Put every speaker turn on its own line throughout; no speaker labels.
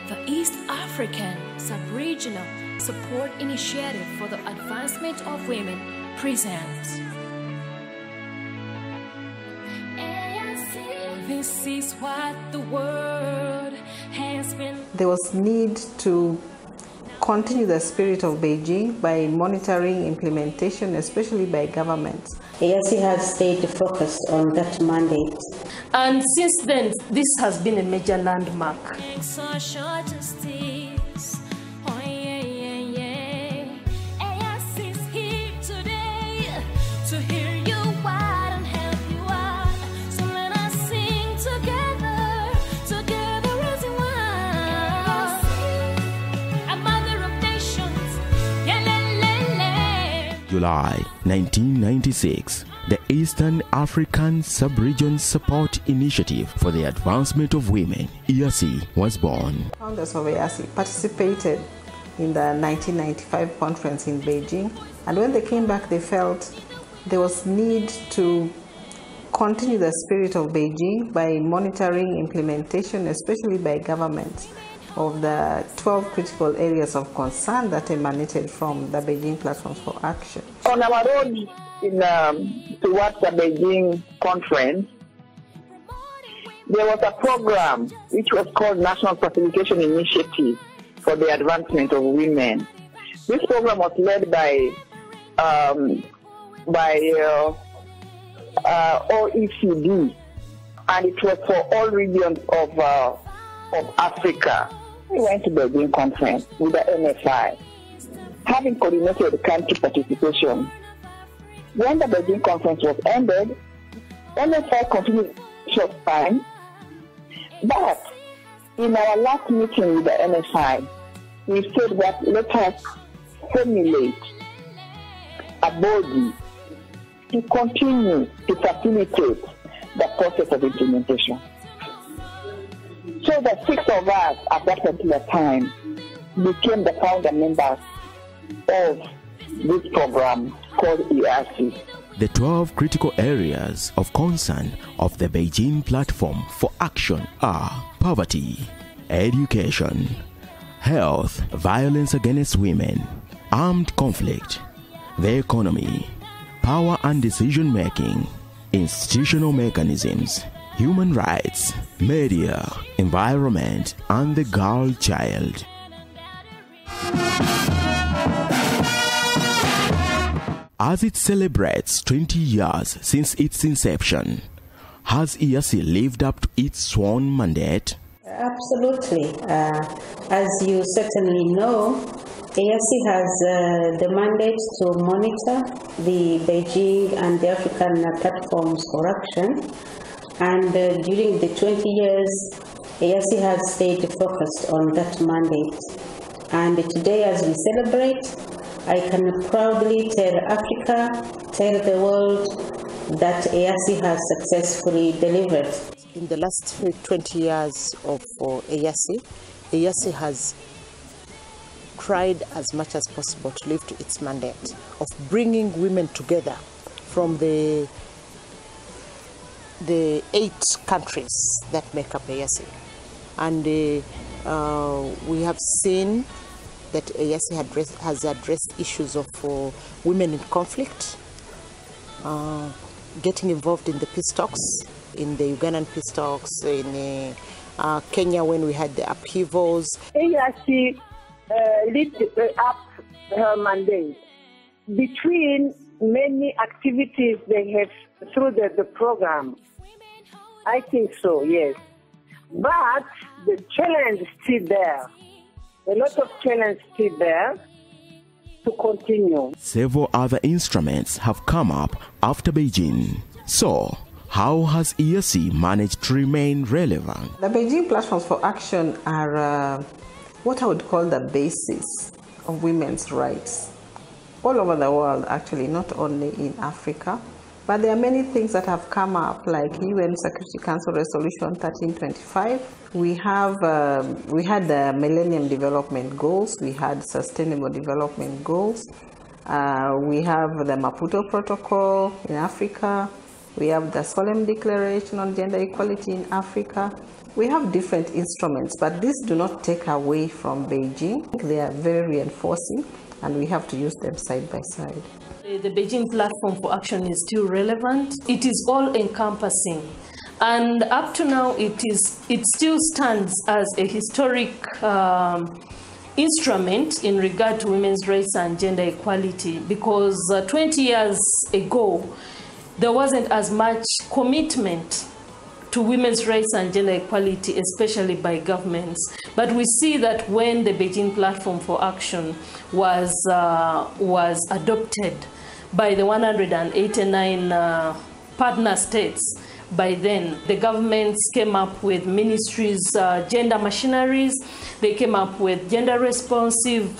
The East African Sub-Regional Support Initiative for the Advancement of Women presents. This is what the world has been.
There was need to continue the spirit of Beijing by monitoring implementation, especially by governments.
EASSI has stayed focused on that mandate.
And since then, this has been a major landmark.
Social justice. Oh, yeah, yeah, yeah. EASSI is here today to hear you out and help you out. So let us sing together, together as one. A mother of nations. Yeah, le, le, le.
July 1996. The Eastern African Sub-Region Support Initiative for the Advancement of Women, EASSI, was born.
Founders of EASSI participated in the 1995 conference in Beijing, and when they came back, they felt there was need to continue the spirit of Beijing by monitoring implementation, especially by governments, of the 12 critical areas of concern that emanated from the Beijing Platforms for Action.
On our road towards the Beijing conference, there was a program which was called National Facilitation Initiative for the Advancement of Women. This program was led by OECD, and it was for all regions of Africa. We went to the Beijing conference with the NFI, having coordinated country participation. When the Beijing conference was ended, NFI continued short time, but in our last meeting with the NFI, we said that let us formulate a body to continue to facilitate the process of implementation. So the 6 of us at that particular time became the founder members of this program called EASSI.
The 12 critical areas of concern of the Beijing Platform for Action are poverty, education, health, violence against women, armed conflict, the economy, power and decision-making, institutional mechanisms, human rights, media, environment, and the girl child. As it celebrates 20 years since its inception, has EASSI lived up to its sworn mandate?
Absolutely. As you certainly know, EASSI has the mandate to monitor the Beijing and the African Platforms for Action. And during the 20 years, EASSI has stayed focused on that mandate. And today, as we celebrate, I can proudly tell Africa, tell the world that EASSI has successfully delivered.
In the last 20 years of EASSI has tried as much as possible to live to its mandate of bringing women together from the 8 countries that make up EASSI. And we have seen that EASSI has addressed issues of women in conflict, getting involved in the peace talks, in the Ugandan peace talks, in Kenya when we had the upheavals.
EASSI lifted up her mandate. Between many activities they have through the program, I think so, yes. But the challenge is still there. A lot of challenge still there to continue.
Several other instruments have come up after Beijing. So, how has EASSI managed to remain relevant?
The Beijing Platforms for Action are what I would call the basis of women's rights all over the world, actually, not only in Africa. But there are many things that have come up, like UN Security Council Resolution 1325. We had the Millennium Development Goals. We had Sustainable Development Goals. We have the Maputo Protocol in Africa. We have the Solemn Declaration on Gender Equality in Africa. We have different instruments, but these do not take away from Beijing. They are very reinforcing, and we have to use them side by side.
The Beijing Platform for Action is still relevant. It is all-encompassing. And up to now, it still stands as a historic instrument in regard to women's rights and gender equality, because 20 years ago, there wasn't as much commitment to women's rights and gender equality, especially by governments. But we see that when the Beijing Platform for Action was adopted by the 189 partner states, by then the governments came up with ministries, gender machineries. They came up with gender responsive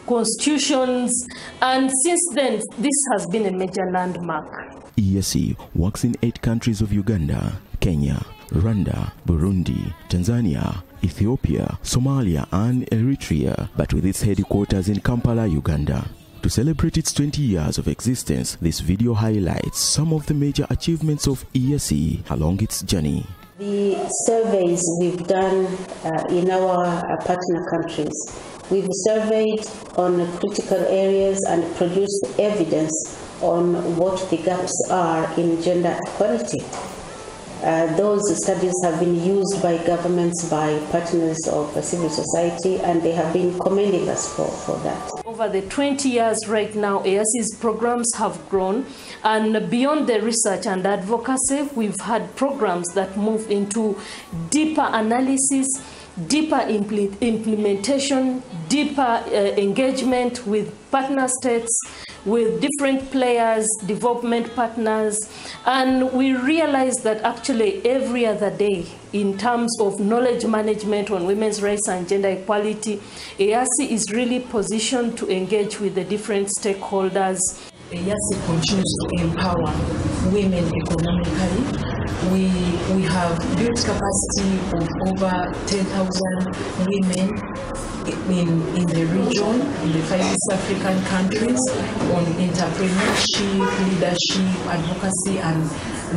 constitutions, and since then this has been a major landmark.
EASSI works in 8 countries of Uganda, Kenya, Rwanda, Burundi, Tanzania, Ethiopia, Somalia and Eritrea, but with its headquarters in Kampala, Uganda. To celebrate its 20 years of existence, this video highlights some of the major achievements of EASSI along its journey.
The surveys we've done in our partner countries, we've surveyed on critical areas and produced evidence on what the gaps are in gender equality. Those studies have been used by governments, by partners of civil society, and they have been commending us for that.
Over the 20 years right now, EASSI's programs have grown, and beyond the research and advocacy, we've had programs that move into deeper analysis, deeper implementation, deeper engagement with partner states, with different players, development partners, and we realize that actually every other day, in terms of knowledge management on women's rights and gender equality, EASSI is really positioned to engage with the different stakeholders.
EASSI continues to empower women economically. We have built capacity of over 10,000 women in the region, in the 5 East African countries, on entrepreneurship, leadership, advocacy, and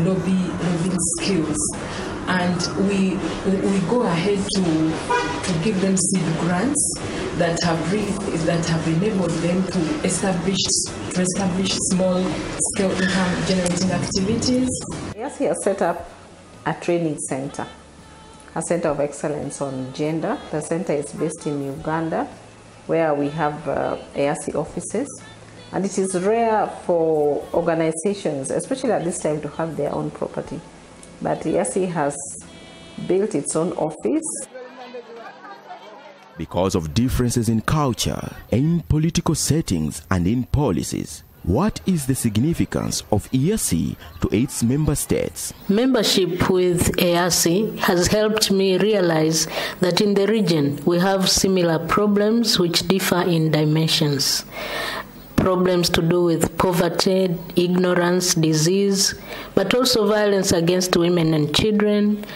lobbying skills. And we go ahead to give them seed grants that have enabled them to establish small-scale income-generating activities.
EASSI has set up a training center, a center of excellence on gender. The center is based in Uganda, where we have EASSI offices. And it is rare for organizations, especially at this time, to have their own property. But EASSI has built its own office.
Because of differences in culture, in political settings and in policies, what is the significance of EASSI to its member states?
Membership with EASSI has helped me realize that in the region we have similar problems which differ in dimensions. Problems to do with poverty, ignorance, disease, but also violence against women and children,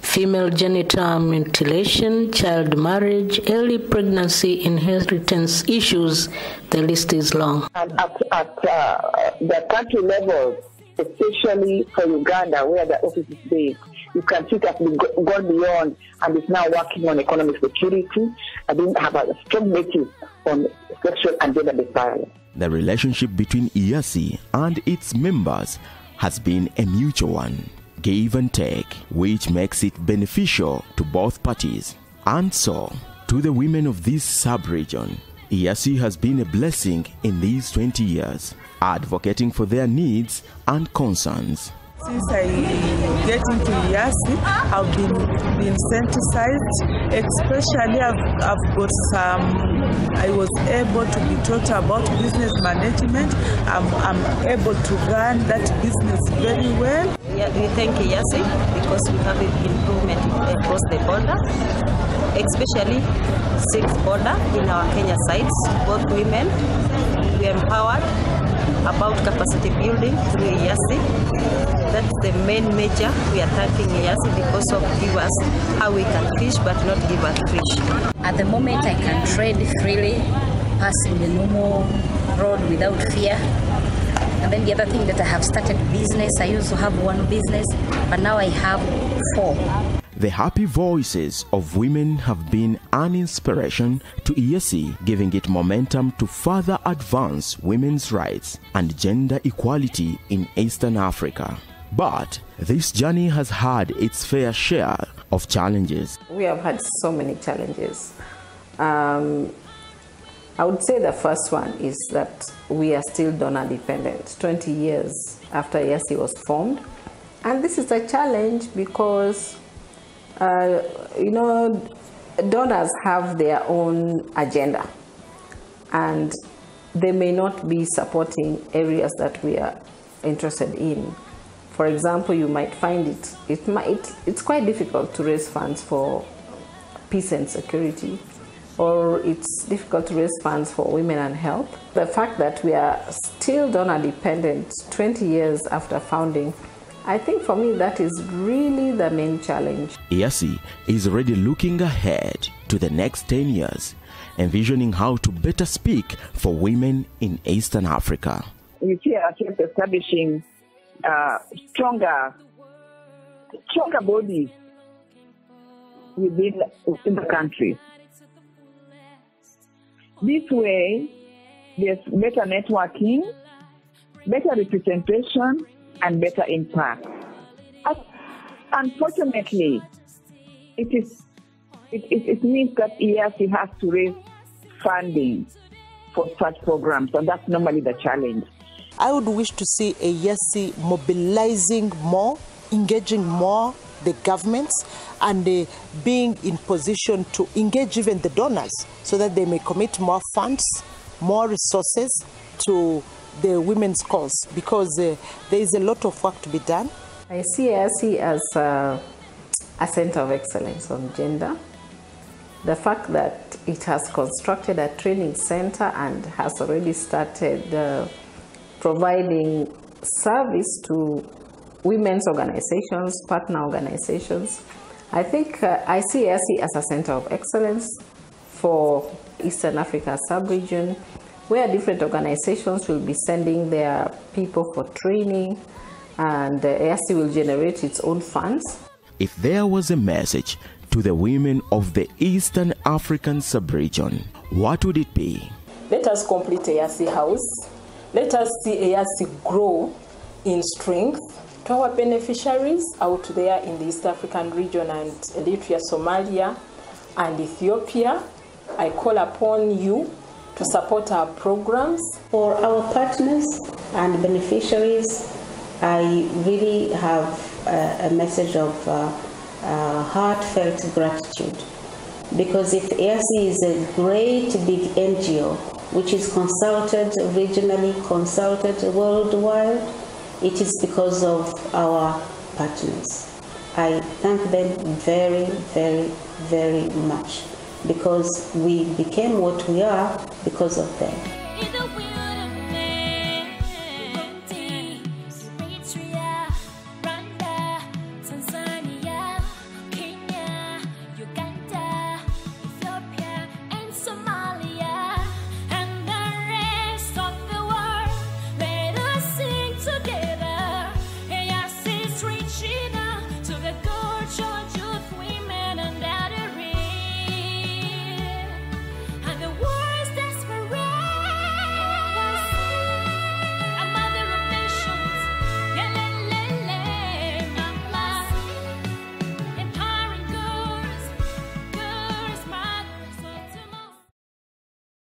female genital mutilation, child marriage, early pregnancy, inheritance issues. The list is long.
And at the country level, especially for Uganda, where the office is based, you can see that we've gone beyond and is now working on economic security and have a strong native on sexual and gender-based violence.
The relationship between EASSI and its members has been a mutual one, give and take, which makes it beneficial to both parties. And so, to the women of this sub-region, EASSI has been a blessing in these 20 years, advocating for their needs and concerns.
Since I get into EASSI, I've been sensitized, especially I've got I was able to be taught about business management. I'm able to run that business very well.
Yeah, we thank EASSI because we have improvement across the border, especially 6th border in our Kenya sites. Both women, we are empowered about capacity building through EASSI. That's the main major. We are thanking EASSI because of give us how we can fish but not give us fish.
At the moment I can trade freely, passing the normal road without fear. And then the other thing that I have started business. I used to have one business, but now I have 4.
The happy voices of women have been an inspiration to EASSI, giving it momentum to further advance women's rights and gender equality in Eastern Africa. But this journey has had its fair share of challenges.
We have had so many challenges. I would say the first one is that we are still donor dependent, 20 years after EASSI was formed. And this is a challenge because, donors have their own agenda and they may not be supporting areas that we are interested in. For example, you might find it's quite difficult to raise funds for peace and security, or it's difficult to raise funds for women and health. The fact that we are still donor dependent 20 years after founding, I think for me that is really the main challenge.
EASSI is already looking ahead to the next 10 years, envisioning how to better speak for women in Eastern Africa.
We see ourselves establishing stronger bodies within the country. This way, there's better networking, better representation, and better impact. Unfortunately, it means that EASSI has to raise funding for such programs, and that's normally the challenge.
I would wish to see EASSI mobilizing more, engaging more the governments, and being in position to engage even the donors so that they may commit more funds, more resources to the women's cause, because there is a lot of work to be done.
I see EASSI as a center of excellence on gender. The fact that it has constructed a training center and has already started providing service to women's organizations, partner organizations. I think I see EASSI as a center of excellence for Eastern Africa sub-region, where different organizations will be sending their people for training, and EASSI will generate its own funds.
If there was a message to the women of the Eastern African sub-region, what would it be?
Let us complete EASSI House. Let us see EASSI grow in strength to our beneficiaries out there in the East African region and Eritrea, Somalia, and Ethiopia. I call upon you to support our programs.
For our partners and beneficiaries, I really have a message of heartfelt gratitude, because if EASSI is a great big NGO which is consulted regionally, consulted worldwide, it is because of our partners. I thank them very, very, very much, because we became what we are because of them.